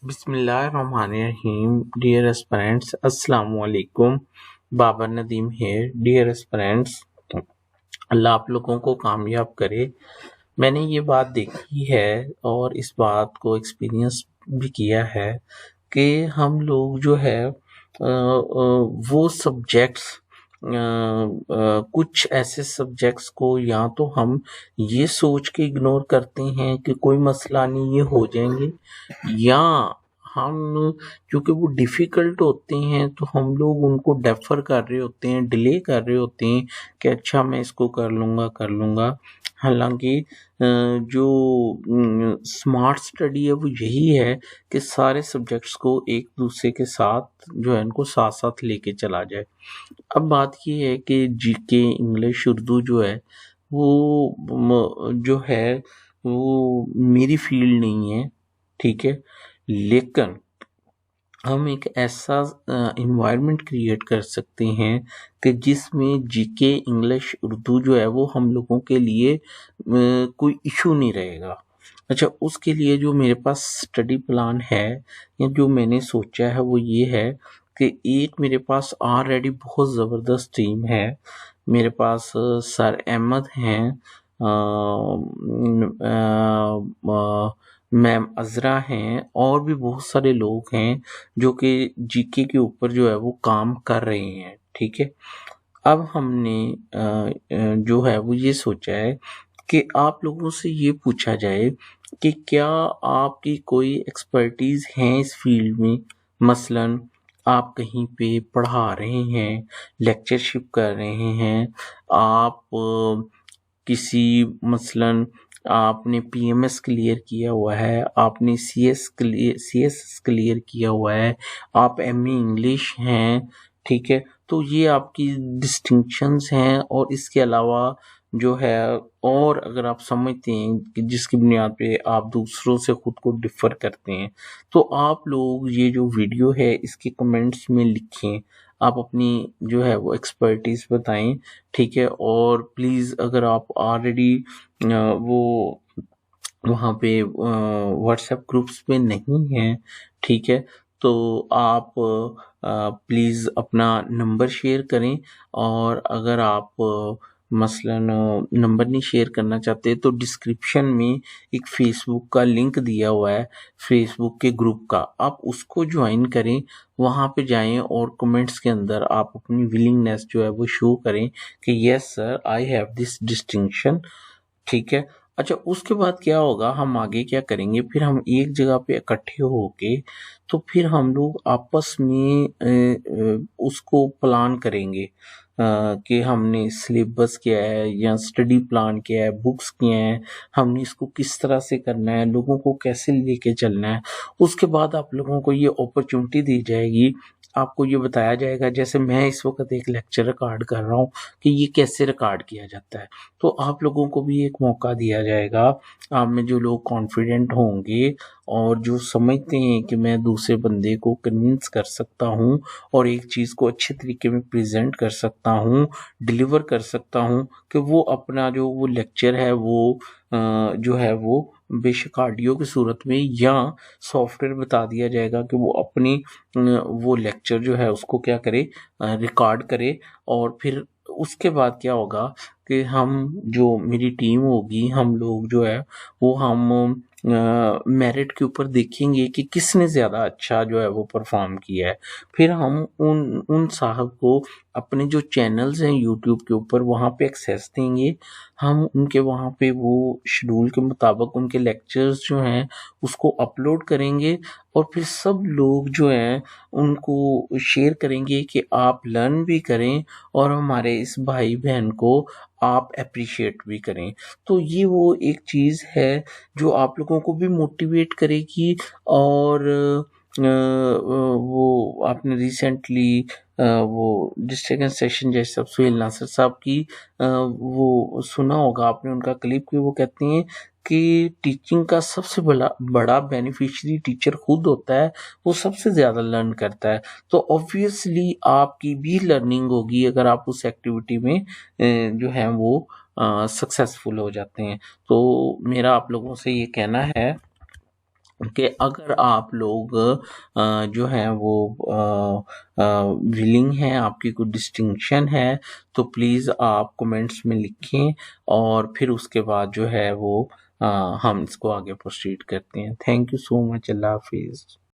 Bismillahirrahmanirrahim. Dear aspirants, Assalamu alaikum. Babar Nadeem here. Dear aspirants, अल्लाह आप लोगों को कामयाब करे। मैंने ये बात देखी है और इस बात को एक्सपीरियंस भी किया है कि हम लोग जो है वो सब्जेक्ट्स कुछ ऐसे सब्जेक्ट्स को या तो हम ये सोच के इग्नोर करते हैं कि कोई मसला नहीं, ये हो जाएंगे, या हम क्योंकि वो डिफ़िकल्ट होते हैं तो हम लोग उनको डेफ़र कर रहे होते हैं, डिले कर रहे होते हैं कि अच्छा मैं इसको कर लूँगा। हालाँकि जो स्मार्ट स्टडी है वो यही है कि सारे सब्जेक्ट्स को एक दूसरे के साथ जो है इनको साथ-साथ लेके चला जाए। अब बात ये है कि जीके, इंग्लिश, उर्दू जो है वो जो है वो मेरी फील्ड नहीं है, ठीक है? लेकिन हम एक ऐसा एनवायरनमेंट क्रिएट कर सकते हैं कि जिसमें जीके, इंग्लिश, उर्दू जो है वो हम लोगों के लिए कोई इशू नहीं रहेगा। अच्छा, उसके लिए जो मेरे पास स्टडी प्लान है या जो मैंने सोचा है वो ये है कि एक मेरे पास ऑलरेडी बहुत ज़बरदस्त टीम है। मेरे पास सर अहमद हैं, मैम अज़रा हैं और भी बहुत सारे लोग हैं जो कि जीके के ऊपर जो है वो काम कर रहे हैं, ठीक है। अब हमने जो है वो ये सोचा है कि आप लोगों से ये पूछा जाए कि क्या आपकी कोई एक्सपर्टीज़ है इस फील्ड में। मसलन आप कहीं पे पढ़ा रहे हैं, लेक्चरशिप कर रहे हैं, आप किसी मसलन आपने पीएमएस क्लियर किया हुआ है, आपने सीएस क्लियर किया हुआ है, आप एमए इंग्लिश हैं, ठीक है। तो ये आपकी डिस्टिंक्शंस हैं और इसके अलावा जो है और अगर आप समझते हैं कि जिसकी बुनियाद पे आप दूसरों से खुद को डिफर करते हैं तो आप लोग ये जो वीडियो है इसके कमेंट्स में लिखें, आप अपनी जो है वो एक्सपर्टीज बताएं, ठीक है। और प्लीज़ अगर आप ऑलरेडी वो वहाँ पे व्हाट्सएप ग्रुप्स पे नहीं हैं, ठीक है, तो आप प्लीज़ अपना नंबर शेयर करें। और अगर आप मसलन नंबर नहीं शेयर करना चाहते तो डिस्क्रिप्शन में एक फ़ेसबुक का लिंक दिया हुआ है, फ़ेसबुक के ग्रुप का, आप उसको ज्वाइन करें। वहाँ पे जाएं और कमेंट्स के अंदर आप अपनी विलिंगनेस जो है वो शो करें कि yes sir I have this distinction, ठीक है। अच्छा, उसके बाद क्या होगा, हम आगे क्या करेंगे, फिर हम एक जगह पे इकट्ठे होके तो फिर हम लोग आपस में उसको प्लान करेंगे कि हमने सिलेबस क्या है या स्टडी प्लान क्या है, बुक्स क्या हैं, हमने इसको किस तरह से करना है, लोगों को कैसे लेके चलना है। उसके बाद आप लोगों को ये अपॉर्चुनिटी दी जाएगी, आपको ये बताया जाएगा, जैसे मैं इस वक्त एक लेक्चर रिकॉर्ड कर रहा हूँ कि ये कैसे रिकॉर्ड किया जाता है, तो आप लोगों को भी एक मौका दिया जाएगा। आप में जो लोग कॉन्फिडेंट होंगे और जो समझते हैं कि मैं दूसरे बंदे को कन्विंस कर सकता हूँ और एक चीज़ को अच्छे तरीके में प्रेजेंट कर सकता हूँ, डिलीवर कर सकता हूँ, कि वो अपना जो वो लेक्चर है वो जो है वो बेशक ऑडियो की सूरत में या सॉफ्टवेयर बता दिया जाएगा कि वो अपनी वो लेक्चर जो है उसको क्या करे, रिकॉर्ड करे। और फिर उसके बाद क्या होगा कि हम जो मेरी टीम होगी, हम लोग जो है वो हम मेरिट के ऊपर देखेंगे कि किसने ज़्यादा अच्छा जो है वो परफॉर्म किया है। फिर हम उन उन साहब को अपने जो चैनल्स हैं यूट्यूब के ऊपर वहाँ पे एक्सेस देंगे। हम उनके वहाँ पे वो शेड्यूल के मुताबिक उनके लेक्चर्स जो हैं उसको अपलोड करेंगे और फिर सब लोग जो हैं उनको शेयर करेंगे कि आप लर्न भी करें और हमारे इस भाई बहन को आप अप्रिशिएट भी करें। तो ये वो एक चीज़ है जो आप लोगों को भी मोटिवेट करेगी। और वो आपने रिसेंटली वो डिस्ट्रिक्ट सेशन जज साहब सुहेल नासिर साहब की वो सुना होगा आपने उनका क्लिप, कि वो कहते हैं कि टीचिंग का सबसे बड़ा बड़ा बेनिफिशियरी टीचर खुद होता है, वो सबसे ज़्यादा लर्न करता है। तो ऑब्वियसली आपकी भी लर्निंग होगी अगर आप उस एक्टिविटी में जो है वो सक्सेसफुल हो जाते हैं। तो मेरा आप लोगों से ये कहना है कि अगर आप लोग जो है वो विलिंग हैं, आपकी कोई डिस्टिंक्शन है, तो प्लीज़ आप कमेंट्स में लिखें और फिर उसके बाद जो है वो हम इसको आगे प्रोसीड करते हैं। Thank you so much. Allah हाफिज़।